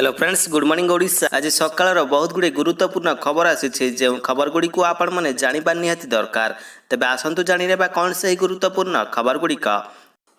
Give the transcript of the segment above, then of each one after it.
Hello friends, good morning Odisha. आज सकाळ बहुत गुड़े गुरुत्वपूर्ण खबर आसी जो खबर गुड़ी को आपण मैंने जाना निहाती दरकार। तेबे आसतु जाने कौन से गुरुत्वपूर्ण खबर गुड़िक।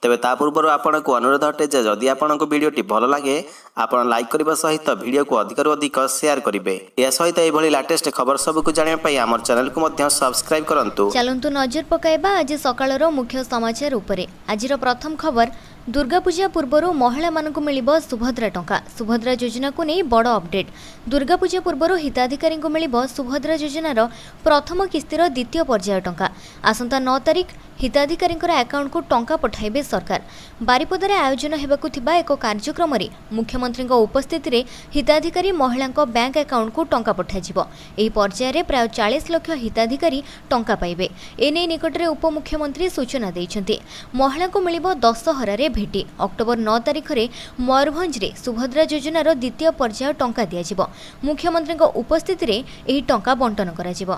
तेबे ता पूर्व आपण को अनुरोध अटे जे जदि आपण को वीडियोटी भल लगे आपण लाइक करने सहित वीडियो को अधिक अधिक शेयर करेंगे। या सहित ये लेटेस्ट खबर सब को जानापी आम चैनल को सब्सक्राइब करूँ। चलतु नजर पकाइबा आज सकाळर मुख्य समाचार उपरे। आजिर प्रथम खबर, दुर्गा पूजा पूर्व महिला मानक मिलिबो सुभद्रा टंका। सुभद्रा योजना को नहीं बड़ अपडेट। दुर्गा पूजा पूर्व हिताधिकारी को मिलिबो सुभद्रा योजनार प्रथम किस्तीर द्वितीय पर्याय टंका। आसंता 9 तारिख हिताधिकारी अकाउंट को टंका पठाइबे सरकार। बारिपदारे आयोजन हेबाकु थिबा एक कार्यक्रम रे मुख्यमंत्री उपस्थित रे हिताधिकारी महिला बैंक अकाउंट को टंका पठाजिबो। एही पर्याय रे प्राय 40 लाख हिताधिकारी टंका पाइबे। एने निकटरे उपमुख्यमंत्री सूचना दैछन्ते। महिला को मिलिबो दशहरा रे भेटी। अक्टोबर 9 तारिख रे मयूरभंज रे सुभद्रा योजनार द्वितीय पर्याय टंका दियाजिबो। मुख्यमंत्री उपस्थित रे एही टंका बंटन कराजिबो।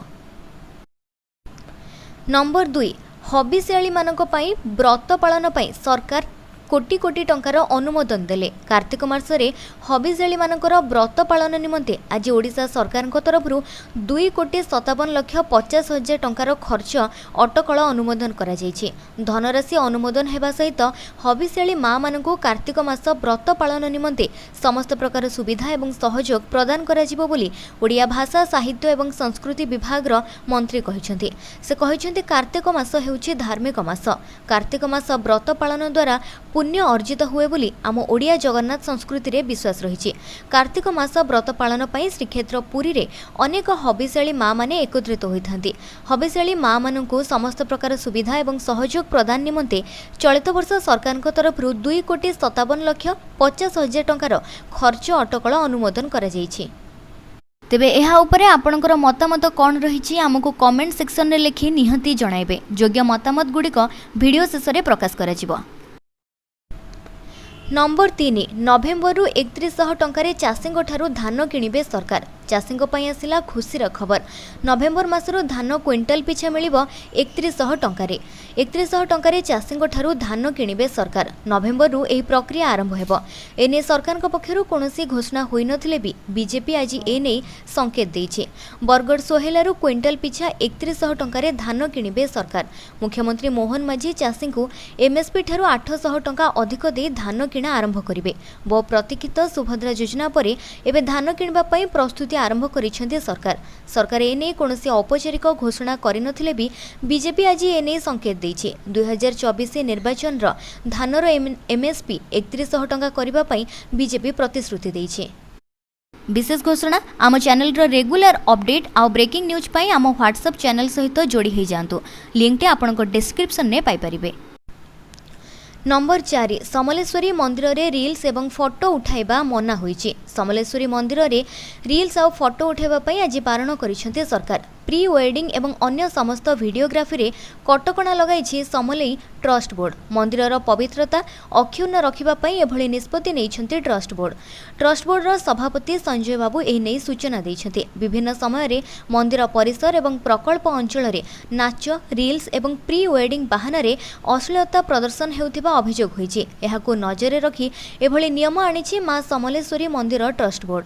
नंबर 2, हबिशाली मानक पई व्रत पालन पई सरकार कोटी कोटी टंकार अनुमोदन देले। कार्तिक मासरे हबिशाली मानकर व्रत पालन निमंते आज ओडिशा सरकार तरफ 2,57,50,000 टंकार खर्च अटकल अनुमोदन करा जायछि। धनराशि अनुमोदन हेबा सहित हबिशाली माँ मानकु कार्तिक मास व्रत पालन निमंते समस्त प्रकार सुविधा एवं सहयोग प्रदान करा जिवो बोली ओडिया भाषा साहित्य एवं संस्कृति विभाग मंत्री कहिसंती। से कहिसंती कार्तिक मास हेउछि धार्मिक मास। कार्तिक मास व्रत पालन द्वारा पुण्य अर्जित हुए बोली आम ओडिया जगन्नाथ संस्कृति रे विश्वास रही। कार्तिक मास व्रत पालन पई श्रीक्षेत्र पुरी रे अनेक हबिशाली माँ माने एकत्रित होइथांती। हबिशाली माँ मानकु समस्त प्रकार सुविधा एवं सहयोग प्रदान निमंते चलित वर्ष सरकार तरफ 2,57,50,000 टंकार खर्च अटकल अनुमोदन करा जायछि। तेबे एहा उपरे आपणकर मतामत कौन रही आमको कमेंट सेक्शन रे लिखि निहंती जणाइबे। योग्य मतामत गुड़िक वीडियो शेष रे प्रकाश करा जिवो। नंबर 3, नवेम्बर 3100 टंकार चाषी ठारू धान किणिबे सरकार। चाषी आसला खुशीर खबर। नवेम्बर मासर धान क्विंटाल पिछा मिलिबो 3100 टंकार। 3100 टंकार चाषी ठारू धान किणिबे सरकार। नवेम्बर एही प्रक्रिया आरंभ हेबो। एने सरकार पक्षरु कोनोसी घोषणा होई नथिले भी बीजेपी आज एने संकेत देइछि। बरगड़ सोहेलारू क्विंटाल पिछा 3100 टंकार धान किणिबे सरकार। मुख्यमंत्री मोहन माझी चाषी को एमएसपी ठारू 800 टंका अधिक दे धान किणा आरंभ करिवे। बहु प्रतीक्षित सुभद्रा योजना परे एबे धान किणबा पई प्रस्तुति आरंभ करिसेंती सरकार। सरकार एने कोनोसी औपचारिक घोषणा करिनथिले भी बीजेपी आज एने संकेत देइछि। 2024 निर्वाचन धानर एमएसपी 3100 टंका करिबा पई बीजेपी प्रतिश्रुति देइछि। विशेष घोषणा आम चैनल रेगुलर अपडेट आ ब्रेकिंग न्यूज पाई आम व्हाट्सएप चैनल सहित जोड़ी हो जातु। लिंक आपन डिस्क्रिप्शन में पाई परिबे। नंबर 4, समलेश्वरी मंदिर रे रील्स एवं फोटो उठाइबा मना होइछि। समलेश्वरी मंदिर रे रील्स और फोटो उठाइबा पई आज बारण करिसेंते सरकार। प्री वेडिंग एवं अन्य समस्त वीडियोग्राफी रे कटकणा लगाइछि समलेई ट्रस्ट बोर्ड। मंदिरर पवित्रता अक्षुण्ण रखिबा पई एभली निष्पत्ति नेइछन्ते ट्रस्ट बोर्ड। ट्रस्ट बोर्ड रो सभापति संजय बाबू एही नै सूचना दैछन्ते। विभिन्न समय रे मंदिर परिसर एवं प्रकल्प अंचल रे नाच, रील्स एवं प्री वेडिंग बहाना रे अश्लीलता प्रदर्शन हेउथिबा अभियोग होइछि। एहाकु नजरे रखी एभली नियम आनिछि मां समलेश्वरी मंदिर ट्रस्ट बोर्ड।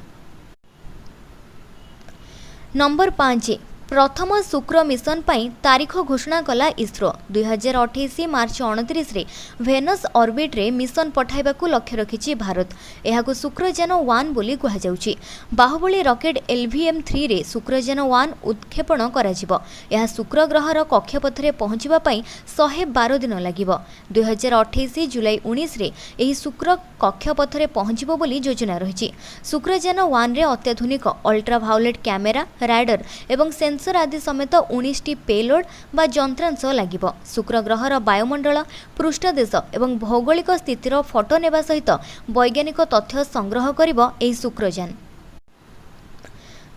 नंबर 5, प्रथम शुक्र मिशन पाई तारीख घोषणा कला इसरो। 2028 मार्च 29 रे भेनस ऑर्बिट रे मिशन पठाइबाकू लक्ष्य रखिछि भारत। एहाकू शुक्रयान 1 बोली कहा जाउछि। बाहुबली रॉकेट LVM-3 रे शुक्रयान 1 उत्क्षेपण करा जिवो। एहा शुक्र ग्रहर कक्षपथ रे पहुंचिबा पाई 112 दिन लागिवो। 2028 जुलाई 19 रे एही शुक्र कक्षपथ रे पहुंचिबो बोली योजना रहिछि। शुक्रयान 1 रे अत्याधुनिक अल्ट्रावायोलेट कैमेरा, राडार एवं सेंसर आदि समेत 19टी पेलोड बा यंत्रांश लागिबो। शुक्र ग्रहर वायुमंडल, पृष्ठदेश एवं भौगोलिक स्थितिर फोटो नेबा सहित वैज्ञानिक तथ्य संग्रह करिबो एही शुक्रयान।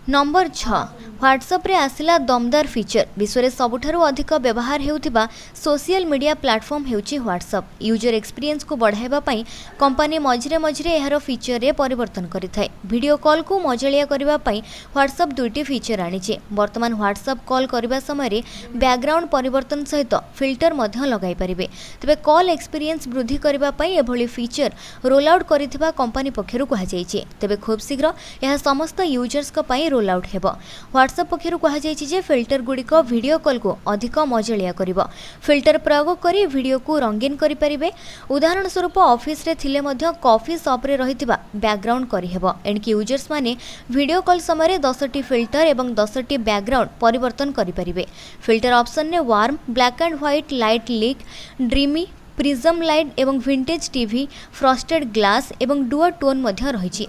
नंबर 6 व्हाट्सएप रे आसिला दमदार फीचर विश्व सबुठारु अधिक व्यवहार हेउथिबा सोशल मीडिया प्लेटफॉर्म हेउची व्हाट्सएप यूजर एक्सपीरियंस को बढ़ाइबा पई कंपनी मझिरे मझिरे एहार फीचर रे परिवर्तन करिथाय वीडियो कॉल को मजलिया करबा पई व्हाट्सएप दुईटी फीचर आनिचे वर्तमान व्हाट्सएप कॉल करबा समय रे बैकग्राउंड परिवर्तन सहित फिल्टर मध्य लगाई परिबे तबे कॉल एक्सपीरियंस वृद्धि करबा पई एभली फीचर रोल आउट करिथिबा कंपनी पक्षरु कहा जायछि तबे खूब शीघ्र यह समस्त यूजर्स को पई रोल आउट हेबो व्हाट्सएप पक्षरु कहा जायछि जे फिल्टर गुड़िक वीडियो कॉल को अधिक मजलिया करिबो फिल्टर प्रयोग करी वीडियो को रंगीन करि परिबे उदाहरण स्वरूप ऑफिस रे थिले मध्य कॉफी शॉप रे रहितिबा बैकग्राउंड करि हेबो एणकी यूजर्स माने वीडियो कॉल समय 10टी फिल्टर एवं 10टी बैकग्राउंड परिवर्तन करि परिबे फिल्टर ऑप्शन ने warm black and white light leak dreamy prism light एवं विंटेज टीवी फ्रस्टेड ग्लास एवं डुअल टोन मध्य रहिछि।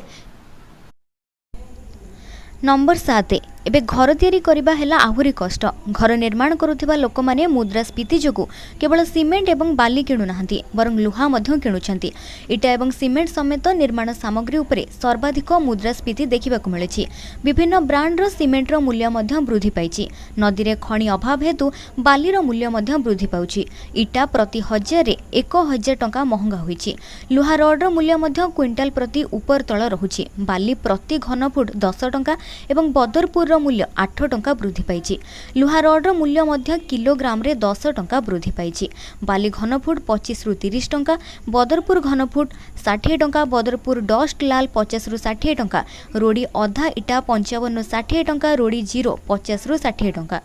नंबर 7 एबे घर तैयारी करबा हेला आहुरी कष्ट घर निर्माण करुथिबा लोक माने मुद्रास्फीति जोगु केवल सीमेंट एवं बाली किणु नाहंती बरं लुहा मध्य किणुछंती इटा एवं सीमेंट समेत निर्माण सामग्री उपरे सर्वाधिक मुद्रास्फीति देखिबाकु मिलेछि विभिन्न ब्रांड रो सीमेंट रो मूल्य मध्य वृद्धि पाइछि नदी रे खणी अभाव हेतु बाली रो मूल्य मध्य वृद्धि पाउछि इटा प्रति 1000 रे 1000 टंका महंगा होइछि लुहा रड रो मूल्य मध्य क्विंटाल प्रति ऊपर तळ रहुछि बाली प्रति घनफुट 10 टंका एवं बदरपुर मूल्य 8 टंका वृद्धि पाइछि लुहा रड मूल्य मध्य किलोग्राम रे 10 टंका वृद्धि पाइछि बाली घनफुट 25 रु 30 टंका बदरपुर घनफुट 60 टंका बदरपुर डस्ट लाल 50 रु 60 टंका रोडी अधा इटा 55 रु 60 टंका रोडी जीरो 50 रु 60 टंका।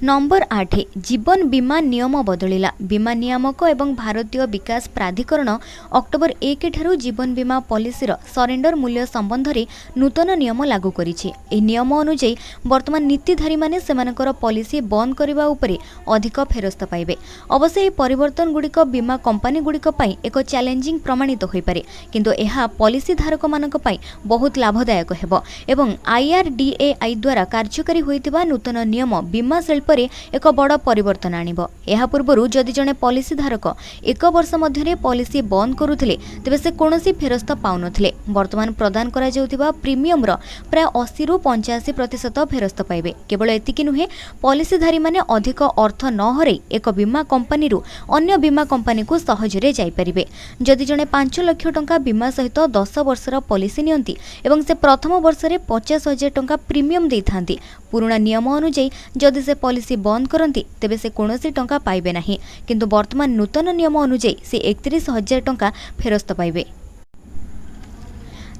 नंबर 8 जीवन बीमा नियम बदलिला बीमा नियामक एवं भारतीय विकास प्राधिकरण अक्टोबर 1 ठारू जीवन बीमा पॉलिसीर सरेंडर मूल्य संबंध रे नूतन नियम लागू करिछि ए नियम अनुसार वर्तमान नीतिधारी माने सेमानकर पॉलिसी बंद करबा उपरे अधिक फेरस्त पाइबे अवश्य ए परिवर्तन गुडिक बीमा कंपनी गुडिक पई एक चैलेंजिंग प्रमाणित होई पारे किंतु एहा पॉलिसी धारक मानक पई बहुत लाभदायक हेबो एवं IRDAI द्वारा कार्यकारी होइतिबा नूतन नियम बीमा पर एक बड़ परिवर्तन आनिब एहा पूर्वरु जदि जने पॉलिसी धारक एक वर्ष मध्यरे पॉलिसी बंद करुथिले तेबे से कोनोसी फेरस्त पाउनथिले वर्तमान प्रदान करा जाउतिबा प्रीमियम रो प्राय 80 रु 85% फेरस्त पाइबे केवल एतिकी नुहे पॉलिसीधारी माने अधिक अर्थ न हरै एक बीमा कंपनी रु अन्य बीमा कंपनी को सहजरे जाई परिबे जदि जने 5 लाख टंका बीमा सहित 10 वर्षर पॉलिसी नियंती एवं से प्रथम वर्ष रे 50,000 टंका प्रीमियम देथांती पुराना नियम अनुसार जदि से पॉलिसी बंद करती तेबे से कोनोसी टंका पाइबे नाही किंतु वर्तमान नूतन नियम अनुसार से 31,000 टंका फेरस्त पाइबे।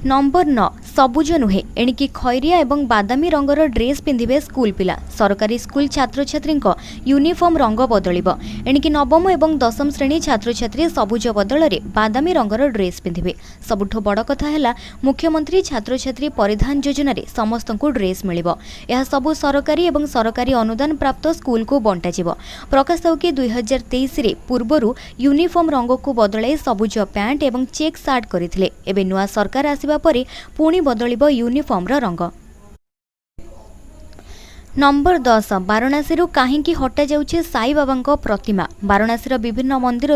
नंबर 9 सबुज नुहे एणिकी खैरिया एवं बादामी रंगर ड्रेस पिंधिबे स्कूल पिला सरकारी स्कूल छात्र छात्री यूनिफॉर्म रंग बदलिबो एणिकी नवम एवं दशम श्रेणी छात्र छात्री सबुज बदल रे बादामी रंगर ड्रेस पिंधिबे सबुठो बड़ कथा हैला मुख्यमंत्री छात्र छात्री परिधान योजना रे समस्त को ड्रेस मिलिबो यह सबु सरकारी एवं सरकारी अनुदान प्राप्त स्कूल को बंटा जिवो प्रकाश कि 2023 रे पूर्वरु यूनिफॉर्म रंग को बदलाई सबुज पैंट एवं चेक सार्ट करथिले एबे नुआ सरकार आसिबा परे पुणी बदलिबो यूनिफॉर्म रंग। नंबर 10 वाराणसी कहीं हटा जाउछे साई बाबा प्रतिमा वाराणसी विभिन्न मंदिर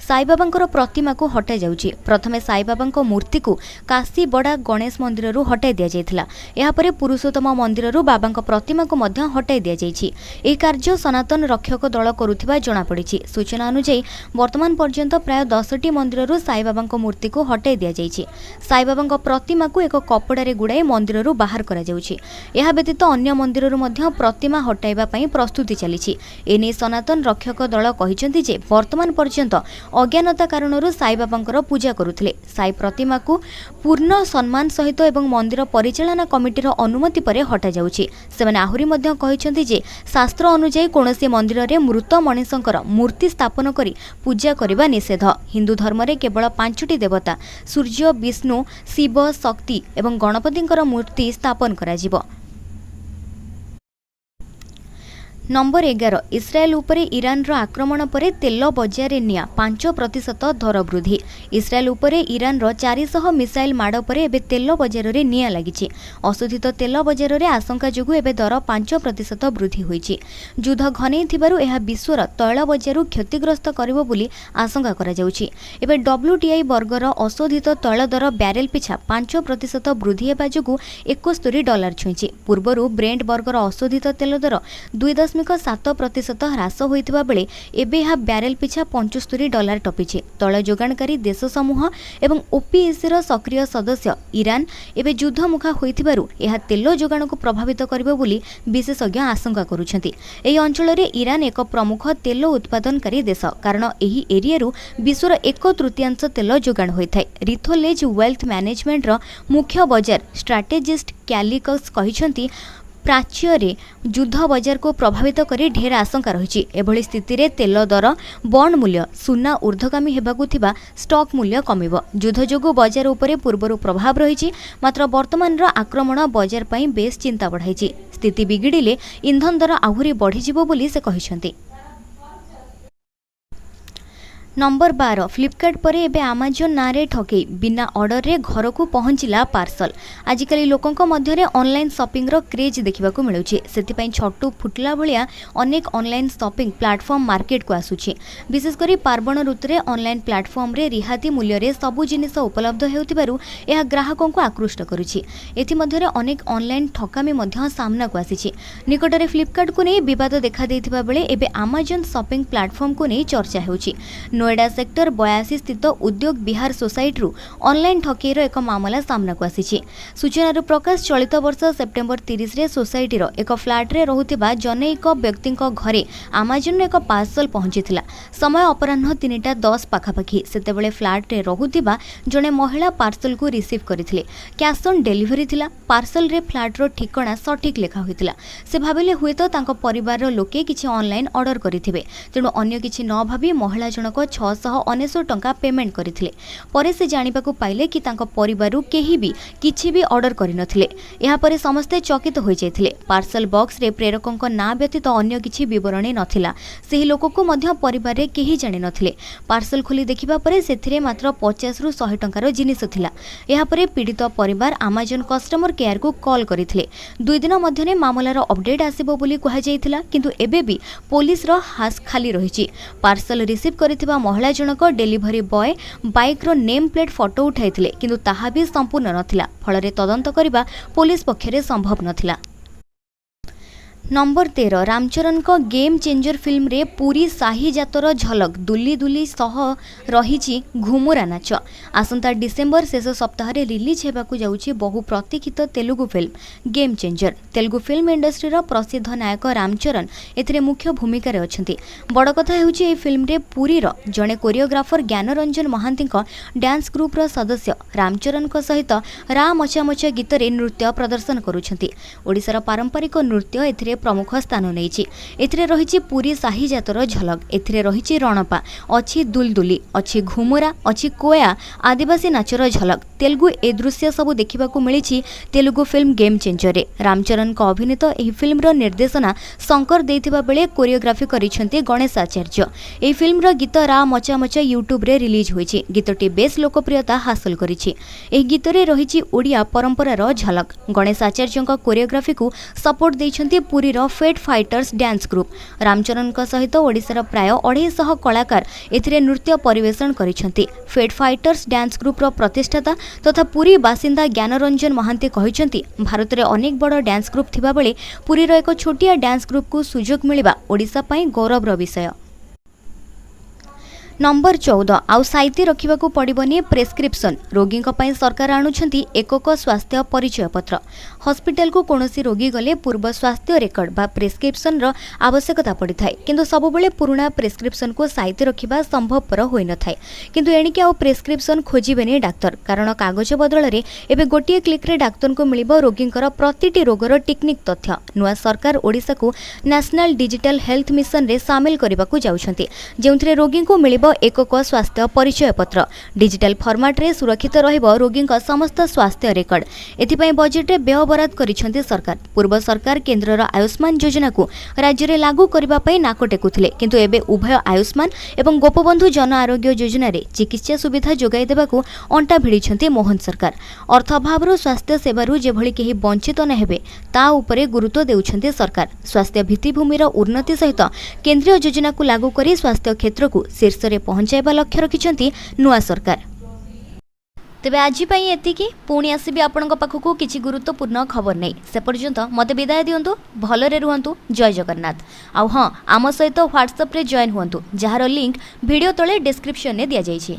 साई बाबा प्रतिमा को हटा जाउछे प्रथमे साई बाबा मूर्ति को काशी बड़ा गणेश मंदिर हटाई दि जाइथिला यापर पुरुषोत्तम मंदिर बाबा प्रतिमा को मध्य हटाई दि जाइछि एही कार्य सनातन रक्षक दल करुथिबा जणा पड़िछि सूचना अनुसार वर्तमान पर्यंत प्राय 10टी मंदिर साई बाबा मूर्ति को हटाई दि जाइछि साई बाबा प्रतिमा को एक कपड़ारे गुड़ाई मंदिर बाहर करा जाउछि एहा व्यतीत अन्य मंदिर प्रतिमा हटाइबा पई प्रस्तुति चली एने सनातन रक्षक दल कहिसेंति जे वर्तमान पर्यंत अज्ञानता कारणरू साई बाबांकर पूजा करुथिले साई प्रतिमा को पूर्ण सम्मान सहित एवं मंदिर परिचालना कमिटीर अनुमति परे हटा जाउछि सेमाने आहुरी मध्य कहिसेंति जे शास्त्र अनुसार कोनोसी मंदिर रे मृत मनीषंकर मूर्ति स्थापन करी पूजा करिबा निषेध हिंदू धर्म रे केवल 5टी देवता सूर्य विष्णु शिव शक्ति एवं गणपतिंकर मूर्ति स्थापन करा जिवो। नंबर 11 इस्राएल उपरे ईरान रो आक्रमण परे तेल बजार निया 5% दर वृद्धि। इस्राएल उपरे ईरान रो 400 मिसाइल माड़ परे एबे तेल बजार रे निया लागिछि। अशोधित तेल बजार रे आशंका जोगु एबे दर 5% वृद्धि होईछि। युद्ध घनेई थिबारु एहा विश्वर तैल बजारु क्षतिग्रस्त करिवो बोली आशंका करा जाउछि। एबे WTI वर्गर अशोधित तैल दर ब्यारेल पिछा 5% वृद्धि हेबा जोगु $71 छुईछि। पूर्वरु ब्रेंट वर्गर अशोधित तेल दर 2.7% ह्रास होइथिबा बेले एबे यह ब्यारेल पिछा $75 टपिछि। तैल जोगाणकारी देश समूह एवं OPEC रो सक्रिय सदस्य ईरान एबे युद्ध मुखा होइथिबारु यह तेल जोगाण को प्रभावित करिवो बोली विशेषज्ञ आशंका करुछन्ति। एही अंचल रे ईरान एक प्रमुख तेल उत्पादनकारी देश, कारण एही एरियारु विश्वर 1/3 तेल जोगाण होइथाय। रिथोलेज वेल्थ मैनेजमेंट रो मुख्य बजार स्ट्रैटेजिस्ट कैलिकस कहिसन्ति प्राच्य रे युद्ध बजार को प्रभावित करी ढेर आशंका रही। एभली स्थिति रे तेल दर, बॉन्ड मूल्य, सुना ऊर्ध्वगामी हेबाकु थिबा स्टॉक मूल्य कमिबो। युद्ध जोगु बजार उपरे पूर्वरु प्रभाव रही, मात्र वर्तमान रो आक्रमण बजार पई बेस चिंता बढ़ाइछि। स्थिति बिगिड़िले इंधन दर आहुरी बढ़िजिबो बोली से कहिसन्ति। नंबर 12 फ्लिपकार्ट परे एबे अमेजन नारे ठकई बिना ऑर्डर रे घर को पहुंचला पार्सल। आजिकली लोकंक मध्य रे ऑनलाइन शॉपिंग रो क्रेज देखिबाकू मिलुछि। सेति पई छटू फुटला भलिया अनेक ऑनलाइन शॉपिंग प्लेटफॉर्म मार्केट को आसुछि। विशेष करी पार्वण ऋतु रे ऑनलाइन प्लेटफॉर्म रे रिहाती मूल्य रे सबु जिनिस उपलब्ध हेउतिबारु एहा ग्राहकों को आकृष्ट करुछि। एथि मध्य रे अनेक ऑनलाइन ठकामी मध्य सामना को आसीछि। निकटरे फ्लिपकार्ट को नै विवाद देखा देथिबा बेले एबे अमेजन शॉपिंग प्लेटफॉर्म को नै चर्चा हेउछि। नोएडा सेक्टर 82 स्थित उद्योग विहार सोसाइटी रु ऑनलाइन ठकेईर एक मामला सामना को आसीछि। सूचनार प्रकाश चलित वर्ष सेप्टेम्बर 30 रे सोसाइटी रो एक फ्लैट रे रहुतिबा जनैक व्यक्तिक घरे अमेजन एक पार्सल पहुंचीथिला। समय अपराह्न 3:10 पाखापाखि। सेतेबेले फ्लैट रे रहुतिबा जणे महिला पार्सल को रिसीव करिथिले। कैश ऑन डिलीवरी थिला। पार्सल रे फ्लैट रो ठिकाना सठिक लेखा होइतिला। से भाबिले हुएत तांको परिवार रो लोके किछि ऑनलाइन ऑर्डर करिथिबे, तेणु अन्य किछि न भाबी महिला जनक 619 टंका पेमेंट करथिले। परे से जानिबाकू पाइले कि तांको परिवारु केही भी किछि भी ऑर्डर करिनथिले। एहा परे समस्ते चकित होई जायथिले। पार्सल बॉक्स रे प्रेरकंक ना व्यतीत अन्य किछि विवरणी नथिला। सेही लोकको मध्य परिवार रे केही जानि नथिले। पार्सल खोली देखिबा परे सेथिरे मात्र 50 रु 100 टंकार जिनिस थिला। एहा परे पीड़ित परिवार अमेजन कस्टमर केयर को कॉल करिथिले। 2 दिन मध्यरे मामलार अपडेट आसीबो बोली कहा जायथिला, किंतु एबे भी पुलिस रो हास खाली रहिछि। पार्सल रिसीव करिथिबा महिला जनक डेलीवरी बॉय बाइक रो नेम प्लेट फोटो उठाइथिले, किंतु ताहा भी संपूर्ण नथिला। फलरे तदंत करिबा पुलिस पक्षरे संभव नथिला। नंबर 13 रामचरण को गेम चेंजर फिल्म रे पूरी शाही जातर झलक दुली दुली सह रही घुमुरा नाच। आसंता डिसेम्बर शेष सप्ताह रे रिलीज हेबाकू जाउछि बहु प्रतीक्षित Telugu film Game Changer. Telugu film industry रो प्रसिद्ध नायक रामचरण एथिरे मुख्य भूमिका रे अछंती। बड़ कथा हेउछि ए फिल्म रे पुरी रो जणे कोरियोग्राफर ज्ञानरंजन महांती को डांस ग्रुप रो सदस्य रामचरण को सहित रा मचा मचा गीत रे नृत्य प्रदर्शन करूछंती। ओडिसा रो पारंपरिक नृत्य एथिरे प्रमुख स्थान नहीं। एथिरे रहिछि पूरी शाही जातर झलक। एथिरे रहिछि रणपा, अछि दुलदुली, अछि घुमुरा, अछि कोया आदिवासी नाचर झलक। तेलुगु ए दृश्य सब देखिबाकू मिलिछि तेलुगु फिल्म गेम चेंजर रे। रामचरण को अभिनीत एही फिल्म रो निर्देशना शंकर देथिबा बेले कोरियोग्राफी करिसेंती गणेश आचार्य। एही फिल्म रो गीत रा मचा मचा यूट्यूब रे रिलीज होइछि। गीतटी बेस लोकप्रियता हासिल करिछि। एही गीत रे रहिछि ओडिया परंपरा रो झलक। गणेश आचार्य को कोरियोग्राफी को सपोर्ट दैछंती Puri fate fighters dance group. Ramcharan का सहित ओडिसार प्राय 250 कलाकार एथिरे नृत्य परिवेषण करिसेंती। फेट फाइटर्स डांस ग्रुप रो प्रतिष्ठाता तथा पूरी बासिंदा ज्ञानरंजन महांती कहिसेंती, भारत रे अनेक बड़ डांस ग्रुप थिबा बेले पूरी रो एक छोटिया डांस ग्रुप को सुजोग मिलिबा ओडिसा पई गौरव रो विषय। नंबर 14 आउ साइती रखिबाकू पड़िबनी प्रेस्क्रिप्शन। रोगी सरकार आणुछंती एकक स्वास्थ्य परिचय पत्र। हॉस्पिटल को कोनोसी रोगी गले पूर्व स्वास्थ्य रेकर्ड बा प्रेस्क्रिप्शन रो आवश्यकता पड़ी थाए, किंतु सबुबले पुराना प्रेस्क्रिप्शन को साइती रखिबा संभवपर होई न थाए। किंतु एणिके आउ प्रेस्क्रिप्शन खोजिबेनी डाक्तर, कारण कागज बदल रे एबे गोटिए क्लिक रे डाक्तर को मिलिबो रोगींकर प्रतिटी रोगर टेक्निक तथ्य। नुआ सरकार ओडिसा को नेशनल डिजिटल हेल्थ मिशन रे शामिल करबाकू जाउछंती, जेउथिरे रोगी को मिलिबो एकक स्वास्थ्य परिचय पत्र डिजिटल फॉर्मेट रे सुरक्षित रहिबो रोगी समस्त स्वास्थ्य रेकर्ड। एथिपाई बजेट रे व्यय बराद करिसेंती सरकार। पूर्व सरकार केंद्रर आयुष्मान योजना को राज्य रे लागू करिबा पई नाक टेकुथिले, किंतु एबे उभय आयुष्मान एवं गोपबंधु जन आरोग्य योजना रे चिकित्सा सुविधा जोगाई देबाकू अंटा भिड़िछंती मोहन सरकार। अर्थ अभाव स्वास्थ्य सेवारू जेभଳି केही वंचित न हेबे ता उपरे गुरुत्व देउछंती सरकार। स्वास्थ्य भित्तिभूमिर उन्नति सहित केंद्रीय योजना को लागू करी स्वास्थ्य क्षेत्र को शीर्ष रे पहुंचाइबा लक्ष्य रखिछंती नुआ सरकार। तेबे आज पई एतिकी, पुणी आसीबी आपणक पाखकू किछि गुरुत्वपूर्ण खबर नै। से पर्यंत मते विदाय दियंतु, भलरे रुहंतु। जय जगन्नाथ। आउ हां, आम सहित व्हाट्सएप रे जॉइन हुअंतु, जहार लिंक वीडियो तळे डिस्क्रिप्शन ने दिया जाइछि।